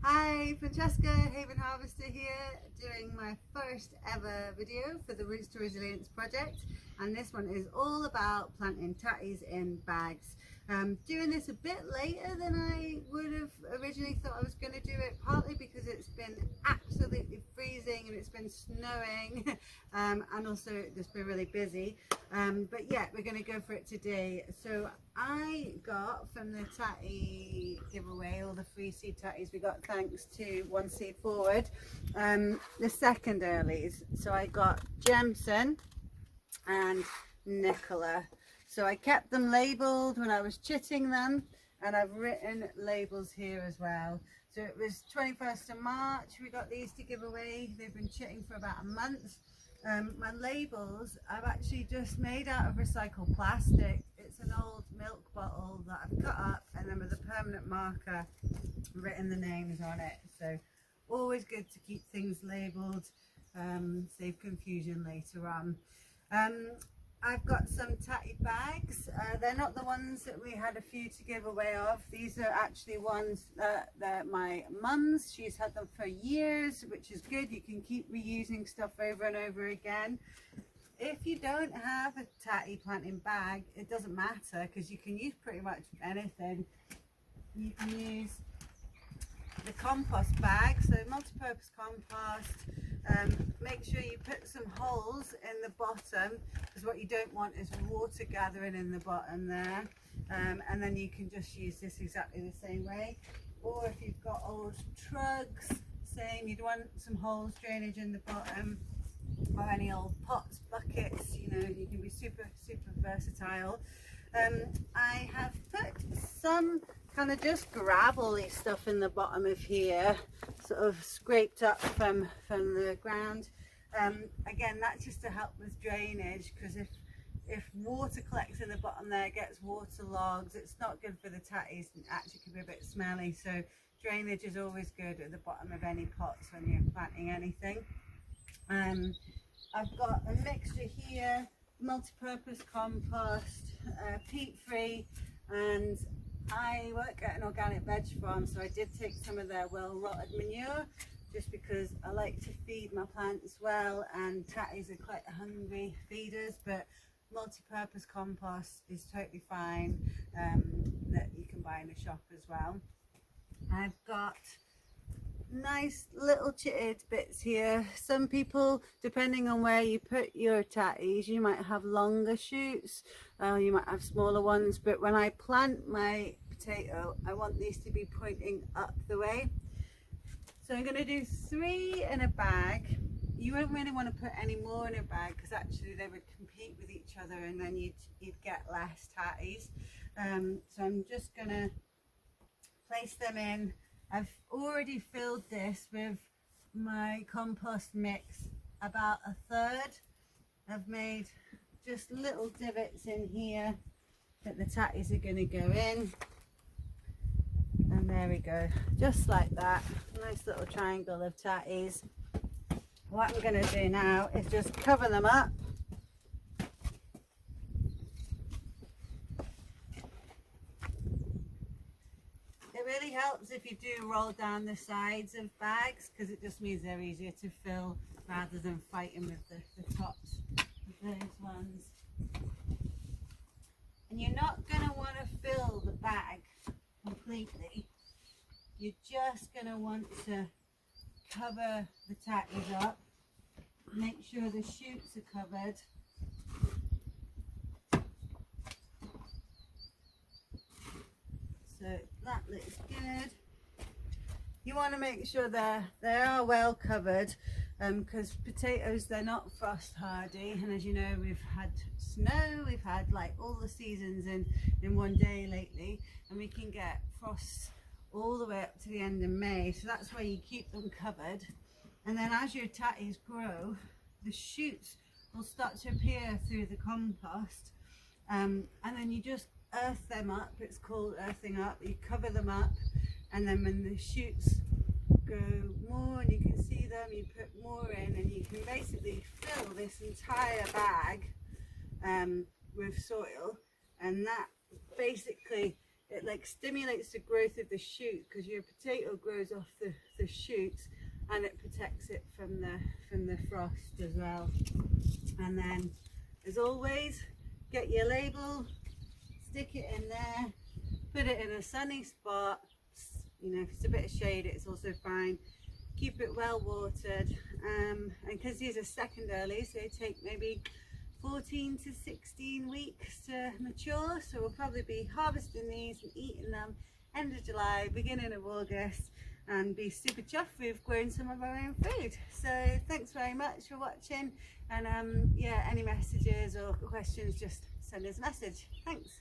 Hi, Francesca, Haven Harvester here, doing my first ever video for the Roots to Resilience project, and this one is all about planting tatties in bags. Doing this a bit later than I would have originally thought I was going to do it, partly because it's been absolutely freezing and it's been snowing and also just been really busy, but yeah, we're going to go for it today. So I got from the tatty giveaway, all the free seed tatties we got thanks to One Seed Forward, the second earlies. So I got Jemson and Nicola. So I kept them labelled when I was chitting them, and I've written labels here as well. So it was 21st of March we got these to give away. They've been chitting for about a month. My labels I've actually just made out of recycled plastic. It's an old milk bottle that I've cut up and then with a permanent marker written the names on it. So always good to keep things labelled, save confusion later on. I've got some tatty bags. They're not the ones that we had a few to give away of. These are actually ones that my mum's. She's had them for years, which is good. You can keep reusing stuff over and over again. If you don't have a tatty planting bag, it doesn't matter because you can use pretty much anything. You can use the compost bag, so multi-purpose compost. Make sure you put some holes in the bottom because what you don't want is water gathering in the bottom there, and then you can just use this exactly the same way. Or if you've got old trugs, same, you'd want some holes, drainage in the bottom, or any old pots, buckets, you know, you can be super versatile. I have put some kind of just gravelly stuff in the bottom of here, sort of scraped up from the ground. Again, that's just to help with drainage, because if water collects in the bottom there, gets waterlogged, it's not good for the tatties and actually can be a bit smelly. So drainage is always good at the bottom of any pots when you're planting anything. I've got a mixture here, multi-purpose compost, peat-free, and I work at an organic veg farm, so I did take some of their well-rotted manure just because I like to feed my plants well, and tatties are quite hungry feeders, but multi-purpose compost is totally fine, that you can buy in the shop as well. I've got nice little chitted bits here. Some people, depending on where you put your tatties, you might have longer shoots, you might have smaller ones, but when I plant my potato I want these to be pointing up the way. So I'm going to do 3 in a bag. You won't really want to put any more in a bag because actually they would compete with each other and then you'd get less tatties. So I'm just going to place them in. I've already filled this with my compost mix, about a third. I've made just little divots in here that the tatties are going to go in. And there we go, just like that. Nice little triangle of tatties. What I'm going to do now is just cover them up. It really helps if you do roll down the sides of bags because it just means they're easier to fill rather than fighting with the tops of those ones. And you're not going to want to fill the bag completely. You're just going to want to cover the tatties up. Make sure the shoots are covered. So that looks good. You want to make sure they are well covered, because potatoes, they're not frost hardy, and as you know, we've had snow, we've had like all the seasons in one day lately, and we can get frosts all the way up to the end of May. So that's why you keep them covered, and then as your tatties grow, the shoots will start to appear through the compost, and then you just earth them up. It's called earthing up. You cover them up, and then when the shoots go more and you can see them, you put more in, and you can basically fill this entire bag with soil, and that basically it like stimulates the growth of the shoot, because your potato grows off the shoots, and it protects it from the frost as well. And then, as always, get your label, stick it in there, put it in a sunny spot. You know, if it's a bit of shade, it's also fine. Keep it well watered, and because these are second early, so they take maybe 14 to 16 weeks to mature, so we'll probably be harvesting these and eating them end of July, beginning of August, and be super chuffed we've grown some of our own food. So thanks very much for watching, and yeah, any messages or questions, just send us a message. Thanks.